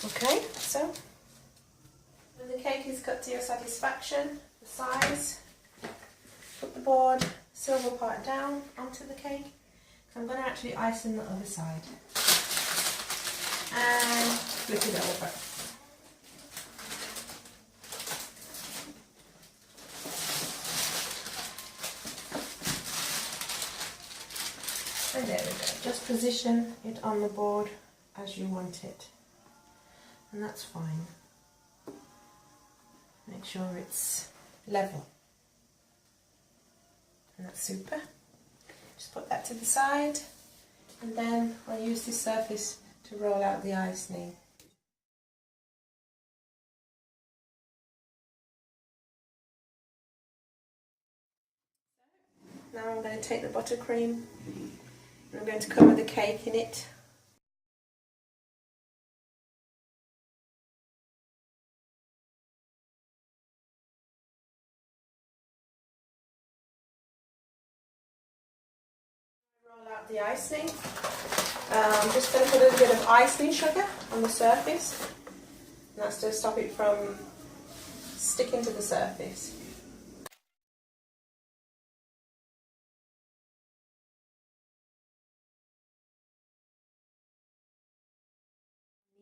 Okay, so when the cake is cut to your satisfaction, the size, put the board silver part down onto the cake. So I'm going to actually ice in the other side and flip it over. And there we go. Just position it on the board as you want it, and that's fine. Make sure it's level, and that's super. Just put that to the side, and then I'll use this surface to roll out the icing. Now I'm going to take the buttercream and I'm going to cover the cake in it. Roll out the icing. I'm just going to put a little bit of icing sugar on the surface, and that's to stop it from sticking to the surface.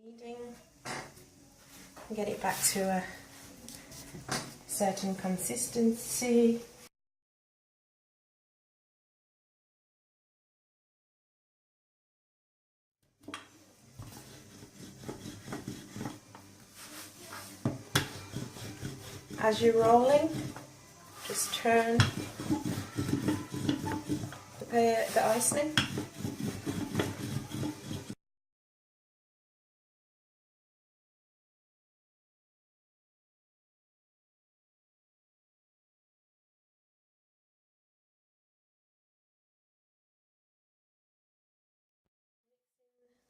Kneading, get it back to a certain consistency. As you're rolling, just turn the icing.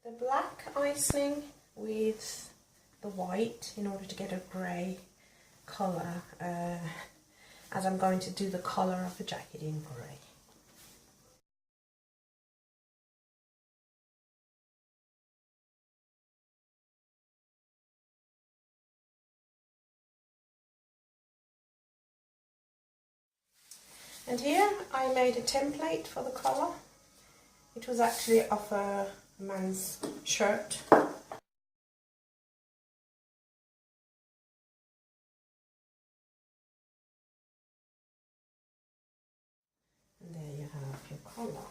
The black icing with the white in order to get a grey colour, as I'm going to do the collar of the jacket in grey. And here I made a template for the collar. It was actually off a man's shirt. And there you have your collar.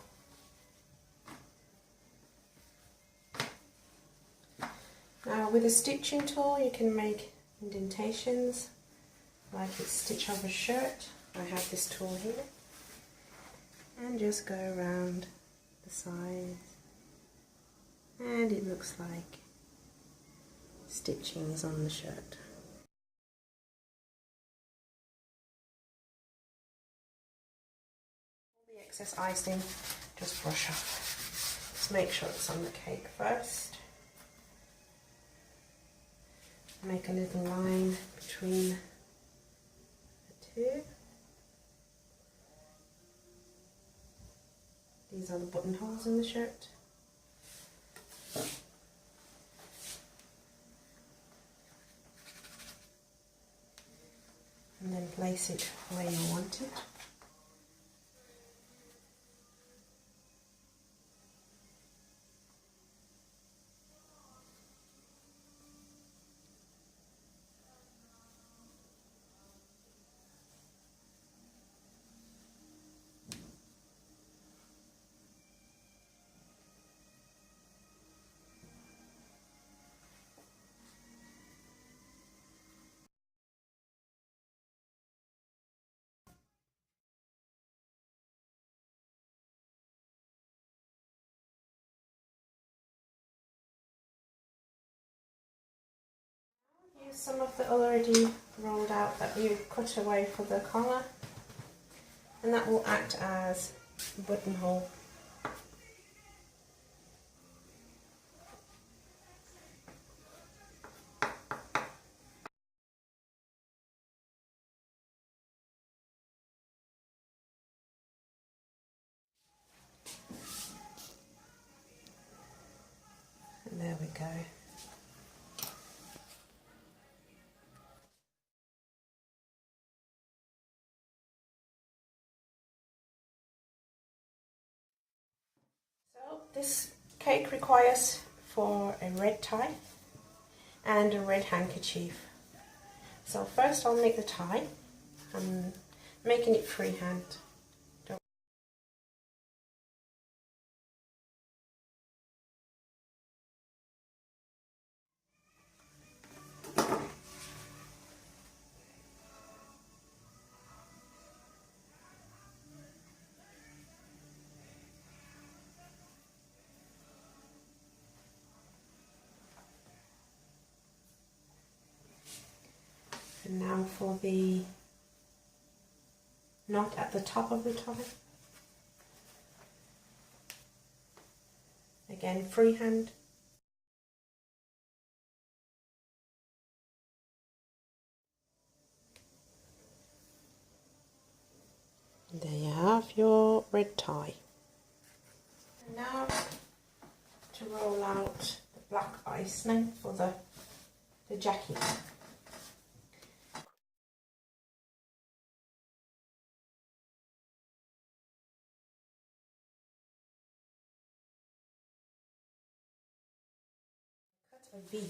Now with a stitching tool you can make indentations like it's stitch of a shirt. I have this tool here, and just go around the sides, and it looks like stitchings on the shirt. All the excess icing just brush off. Just make sure it's on the cake first. Make a little line between the two. These are the buttonholes in the shirt. And then place it where you want it. Use some of the already rolled out that you cut away for the collar, and that will act as a buttonhole. And there we go. This cake requires for a red tie and a red handkerchief. So first I'll make the tie. I'm making it freehand. And now for the knot at the top of the tie. Again, freehand. There you have your red tie. And now to roll out the black icing for the jacket. Cut a V.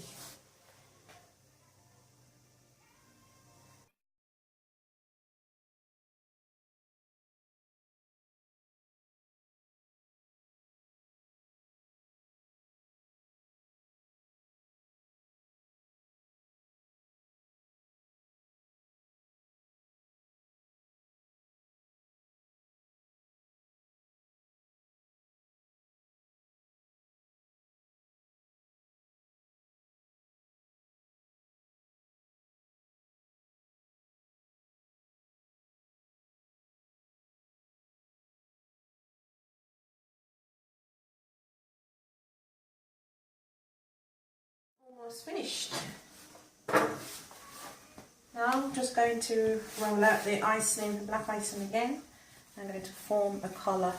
Almost finished. Now I'm just going to roll out the icing, the black icing again. I'm going to form a collar.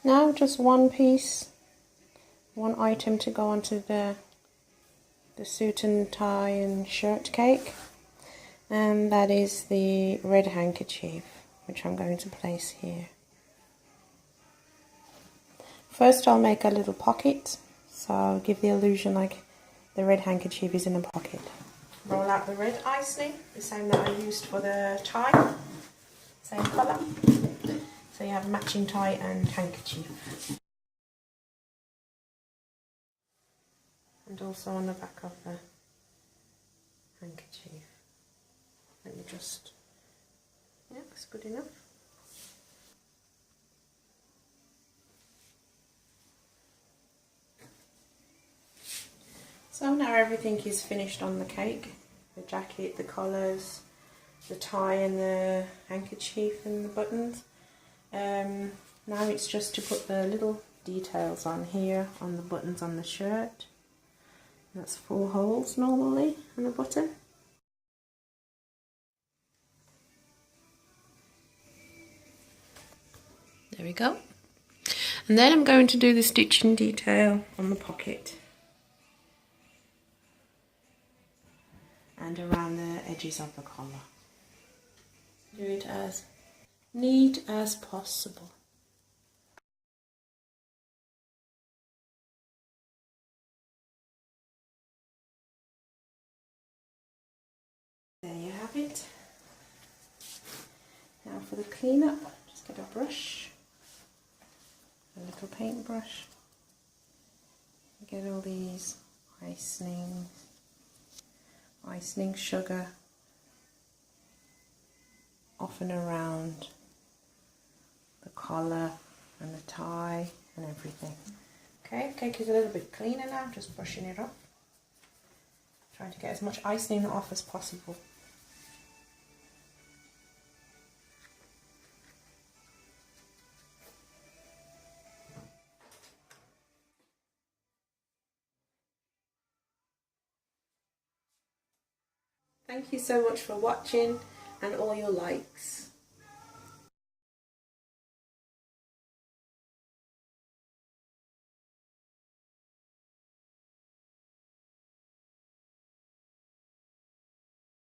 Now just one piece, one item to go onto the suit and tie and shirt cake, and that is the red handkerchief, which I'm going to place here. First I'll make a little pocket, so I'll give the illusion like the red handkerchief is in a pocket. Roll out the red icing, the same that I used for the tie, same colour. So you have matching tie and handkerchief. And also on the back of the handkerchief. Let me just, yeah, that's good enough. So now everything is finished on the cake. The jacket, the collars, the tie and the handkerchief and the buttons. Now it's just to put the little details on here, on the buttons on the shirt. That's 4 holes normally on the button. There we go. And then I'm going to do the stitching detail on the pocket. And around the edges of the collar. Do it as neat as possible. There you have it. Now for the cleanup, just get a brush, a little paintbrush. Get all these icing sugar off and around the collar and the tie and everything. Okay, cake is a little bit cleaner now, just brushing it off. Trying to get as much icing off as possible. Thank you so much for watching and all your likes.